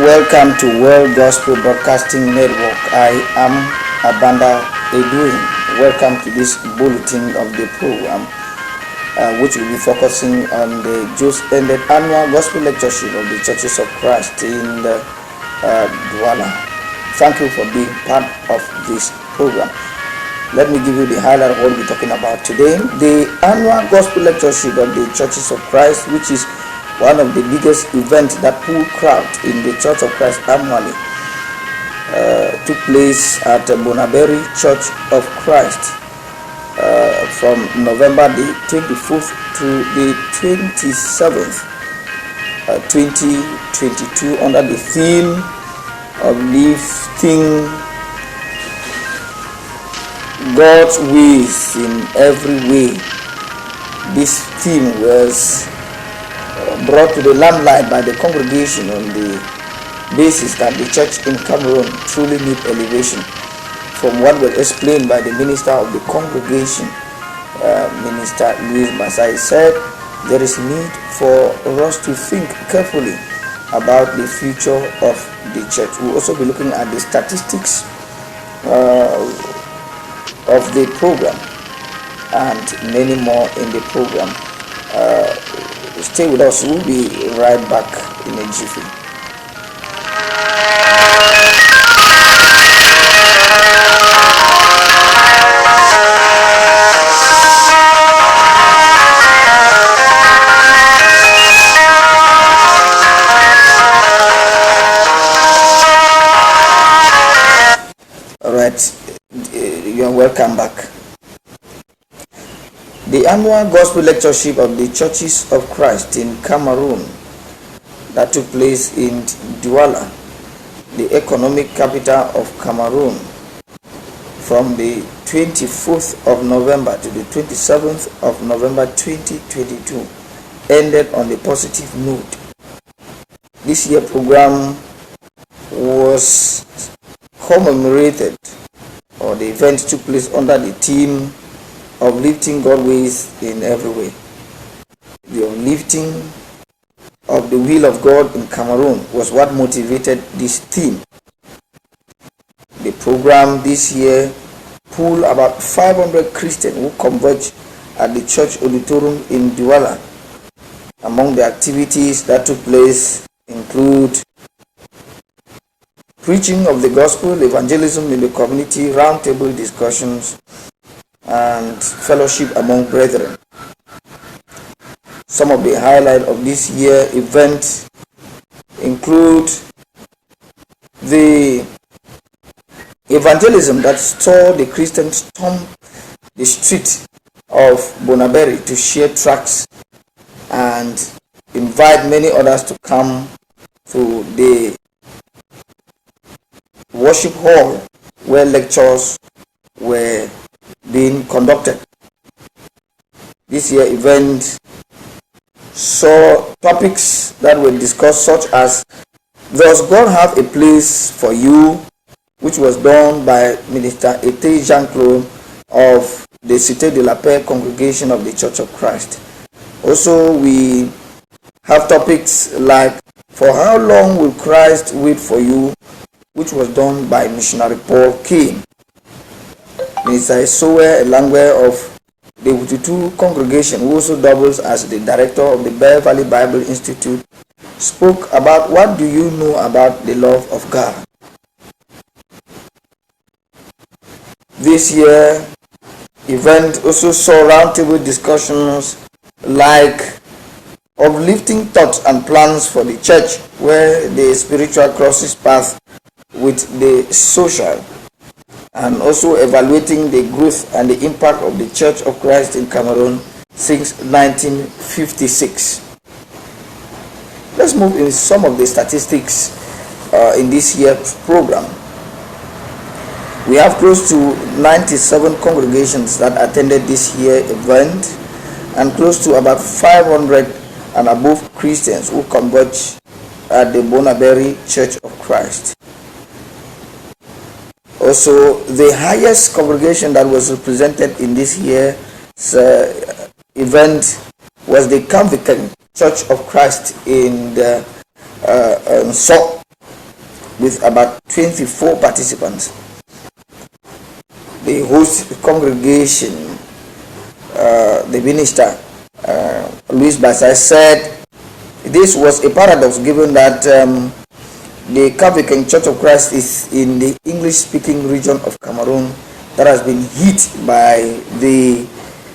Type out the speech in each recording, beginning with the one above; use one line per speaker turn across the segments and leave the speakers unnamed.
Welcome to World Gospel Broadcasting Network. I am Abanda Edwin. Welcome to this bulletin of the program, which will be focusing on the just ended annual Gospel Lectureship of the Churches of Christ in Douala. Thank you for being part of this program. Let me give you the highlight of what we're talking about today. The annual Gospel Lectureship of the Churches of Christ, which is one of the biggest events that pull crowd in the Church of Christ annually, took place at Bonaberi Church of Christ from November the 24th to the 27th, 2022, under the theme of lifting God's ways in every way. This theme was brought to the limelight by the congregation on the basis that the church in Cameroon truly needs elevation. From what was explained by the minister of the congregation, Minister Louis Masai, said there is need for us to think carefully about the future of the church. We'll also be looking at the statistics of the program and many more in the program. Stay with us. We'll be right back in a jiffy. All right, you're welcome back. The annual Gospel Lectureship of the Churches of Christ in Cameroon that took place in Douala, the economic capital of Cameroon, from the 24th of November to the 27th of November 2022, ended on a positive note. This year's program was commemorated, or the event took place under the theme of lifting God's ways in every way. The uplifting of the will of God in Cameroon was what motivated this theme. The program this year pulled about 500 Christians who converged at the church auditorium in Douala. Among the activities that took place include preaching of the gospel, evangelism in the community, roundtable discussions, and fellowship among brethren. Some of the highlights of this year event include the evangelism that saw the Christians storm the street of Bonaberi to share tracts and invite many others to come to the worship hall where lectures were being conducted. This year event saw topics that were discussed, such as does God have a place for you, which was done by Minister Ete Jean-Claude of the Cité de la Paix congregation of the Church of Christ. Also, we have topics like for how long will Christ wait for you, which was done by missionary Paul Kane. Minister Isowe Elangwe of the Wututu congregation, who also doubles as the director of the Bear Valley Bible Institute, spoke about what do you know about the love of God. This year event also saw roundtable discussions like uplifting thoughts and plans for the church, where the spiritual crosses path with the social, and also evaluating the growth and the impact of the Church of Christ in Cameroon since 1956. Let's move in some of the statistics in this year's program. We have close to 97 congregations that attended this year's event, and close to about 500 and above Christians who converged at the Bonaberi Church of Christ. Also, the highest congregation that was represented in this year's event was the Convicant Church of Christ in the with about 24 participants. The host congregation, the minister, Louis Basai, said this was a paradox given that the Catholic Church of Christ is in the English-speaking region of Cameroon that has been hit by the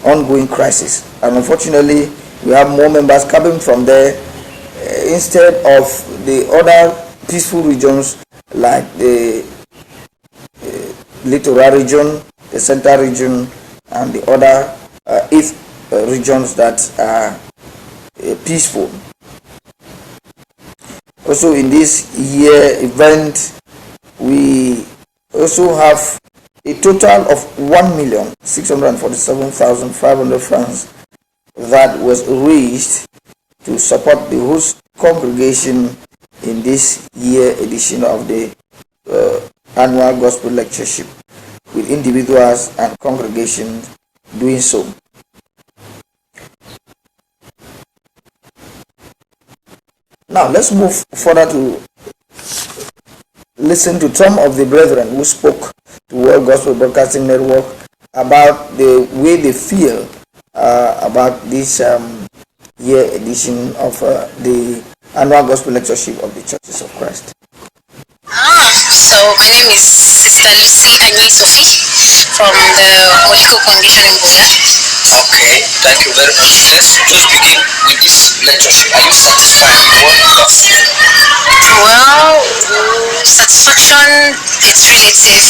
ongoing crisis. And unfortunately, we have more members coming from there instead of the other peaceful regions like the littoral region, the central region, and the other east regions that are peaceful. Also, in this year event, we also have a total of 1,647,500 francs that was raised to support the host congregation in this year edition of the annual gospel lectureship, with individuals and congregations doing so. Now let's move further to listen to some of the brethren who spoke to World Gospel Broadcasting Network about the way they feel about this year edition of the annual gospel lectureship of the Churches of Christ.
So my name is Sister Lucy Agni Sophie from the Holy Congregation in Buga.
Okay, thank you very much. Let's just begin with this lectureship. Are you satisfied with what you have seen?
Well, satisfaction, it's relative.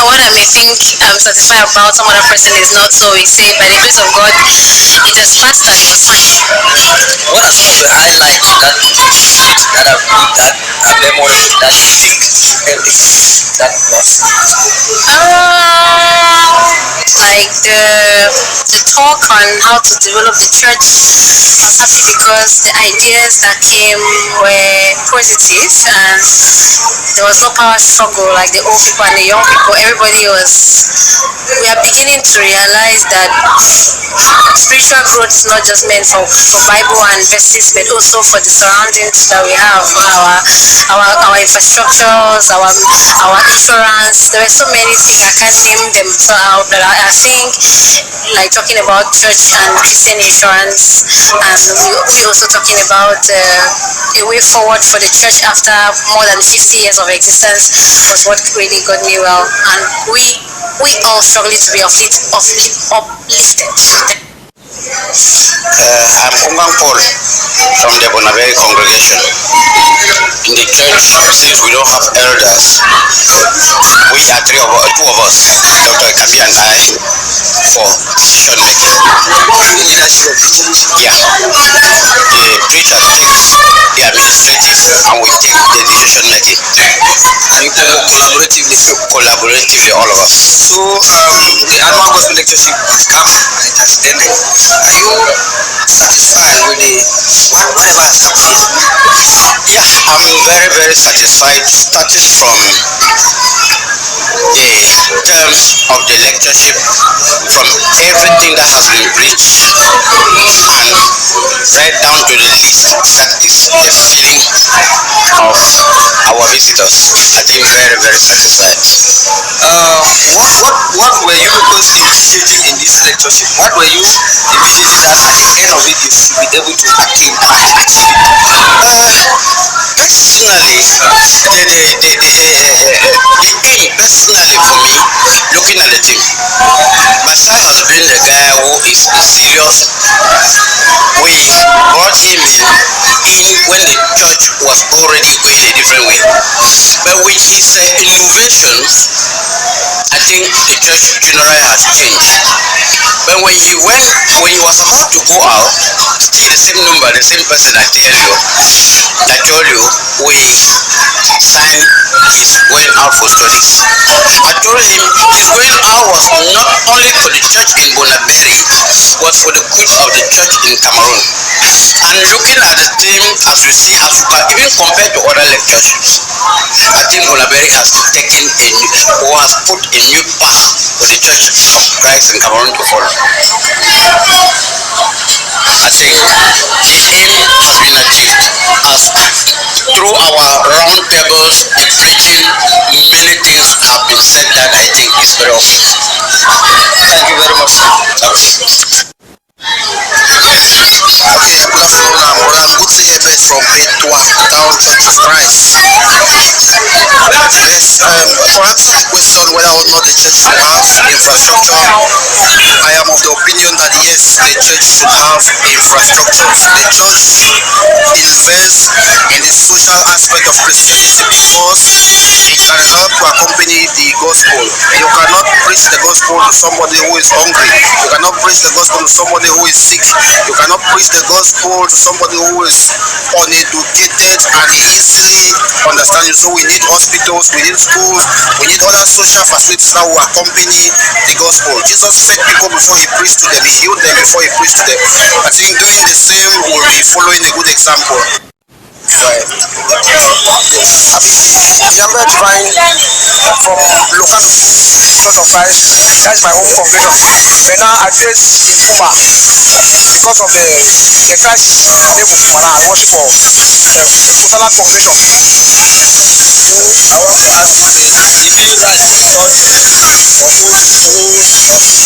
What I may think I'm satisfied about, some other person is not. So we say, by the grace of God, it has passed and it was fine.
What are some of the highlights that have put that memory that you think everything that was?
Like the talk on how to develop the church. I was happy because the ideas that came were positive and there was no power struggle like the old people and the young people. We are beginning to realize that spiritual growth is not just meant for Bible and verses, but also for the surroundings that we have, our infrastructures, our insurance. There are so many things, I can't name them out, but I think like talking about church and Christian insurance, and we also talking about a way forward for the church after more than 50 years of existence was what really got me well, and we all struggling to be uplifted.
I'm Ungang Paul from the Bonaberi congregation. In the church, since we don't have elders, we are two of us, Dr. Kabi and I, for decision making. Yeah. The preacher takes the administrative and we take the decision making. And you collaboratively, all of us.
So the annual gospel lectureship has come and it has ended. Are you satisfied with whatever has happened?
Yeah, I'm very, very satisfied, starting from the terms of the lectureship, from everything that has been preached, and right down to the list that is the feeling of our visitors. I think very, very satisfied.
What were you people envisaging in this lectureship? What were you envisaging that at the end of it you should be able to attain and achieve?
Personally, the aim personally for me, looking at the team, Basai has been a guy who is serious. We brought him in when the church was already going a different way. But with his innovations, I think the church generally has changed. But when he was about to go out, still the same number, the same person I told you, we signed his going out for studies. I told him his going out was not only for the church in Bonaberi, was for the good of the church in Cameroon. And looking at the team as we see Africa, even compared to other lectureships, I think Bonaberi has put a new path for the church of Christ in Cameroon to follow. I think the aim has been achieved as through our round table Okay, good afternoon. I'm Moran Gutsi Ahmed from Etwa Town Church of Christ. Yes, for answer the question whether or not the church should have infrastructure, I am of the opinion that yes, the church should have infrastructure. The church invests in the social aspect of Christianity because it can help to accompany the gospel. You cannot preach the gospel to somebody who is hungry. You cannot preach the gospel to somebody who is sick. You cannot preach the gospel to somebody who is uneducated and easily understanding. So we need hospitals, we need schools, we need other social facilities that will accompany the gospel. Jesus fed people before he preached to them. He healed them before he preached to them. I think doing the same will be following a good example. Right. I mean, the younger divine from local Church of Christ, that's my own congregation. But now I did in Puma because of the Christ name Mana I worship for Kusala congregation. I want to ask you this: if you like the church for those schools, yes.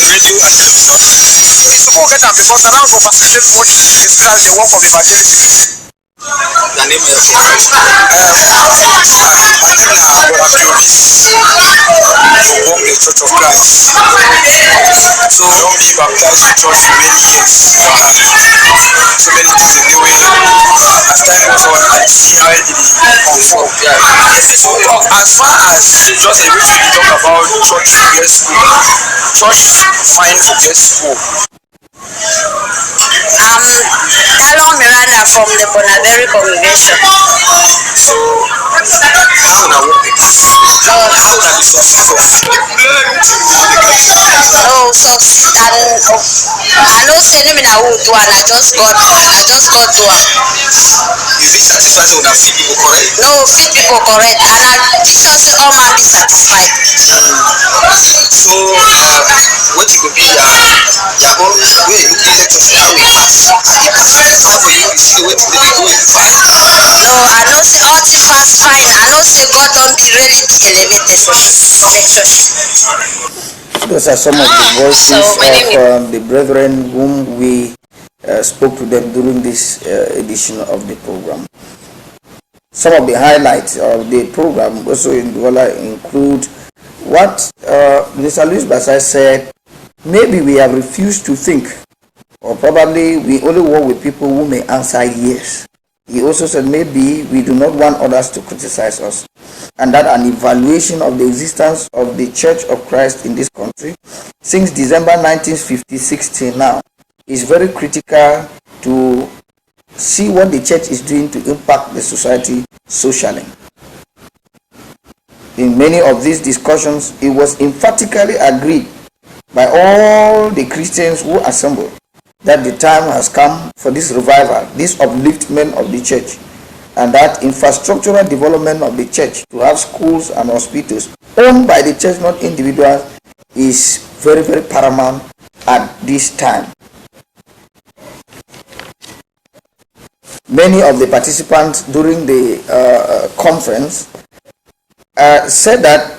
Radio and television. It's to go get them because I don't go facilitate money. It's because they work for the evangelism. The name of your church? My name is Bonaberi from the Church of Christ. So don't be baptized in church for many years. So many things in the way. As time goes on, I see how it conform. Yeah. So as far as just a briefly talk about church girls school, church fine for girls school.
Talon Miranda from the Bonaberi congregation.
So how na work like this? How na the success of
No, so I know say me na who do and I just got do am.
Is it satisfied when I feed people correct?
No, feed people correct, and Jesus say all man be satisfied.
So what you could be your own way looking lectures how we how for you see the way to the go.
No, I know say all the fast fine. I know say God don't be really be elevated for lectureship.
Those are some of the voices of the brethren whom we spoke to them during this edition of the program. Some of the highlights of the program also in Douala include what Mr. Luis Basai said: maybe we have refused to think, or probably we only work with people who may answer yes. He also said maybe we do not want others to criticize us, and that an evaluation of the existence of the Church of Christ in this country since December 1956 till now is very critical to see what the church is doing to impact the society socially. In many of these discussions, it was emphatically agreed by all the Christians who assembled that the time has come for this revival, this upliftment of the church, and that infrastructural development of the church to have schools and hospitals owned by the church, not individuals, is very, very paramount at this time. Many of the participants during the conference said that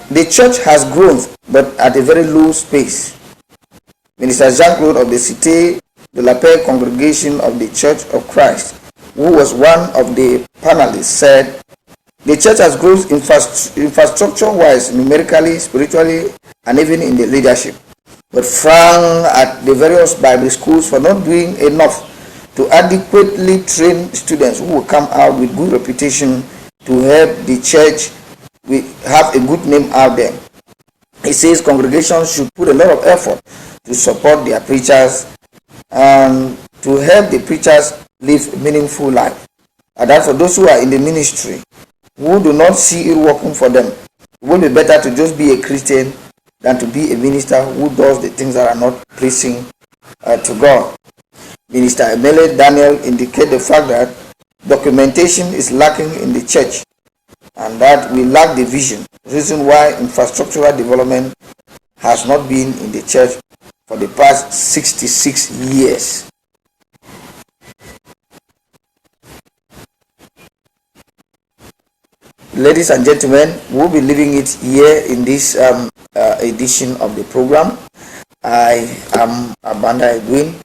the church has grown, but at a very low pace. Minister Jean-Claude of the Cité de la Paix congregation of the Church of Christ, who was one of the panelists, said the church has grown infrastructure-wise, numerically, spiritually, and even in the leadership, but frowned at the various Bible schools for not doing enough to adequately train students who will come out with good reputation to help the church have a good name out there. He says congregations should put a lot of effort to support their preachers and to help the preachers live a meaningful life. And that for those who are in the ministry, who do not see it working for them, it will be better to just be a Christian than to be a minister who does the things that are not pleasing to God. Minister Emele Daniel indicated the fact that documentation is lacking in the church and that we lack the vision, reason why infrastructural development has not been in the church for the past 66 years. ladies and gentlemen, we'll be leaving it here in this edition of the program. I am Abanda Edwin.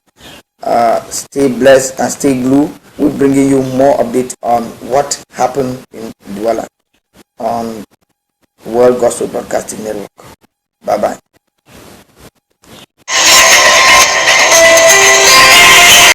Stay blessed and stay glued. We're bringing you more updates on what happened in Douala on World Gospel Broadcasting Network. Bye-bye.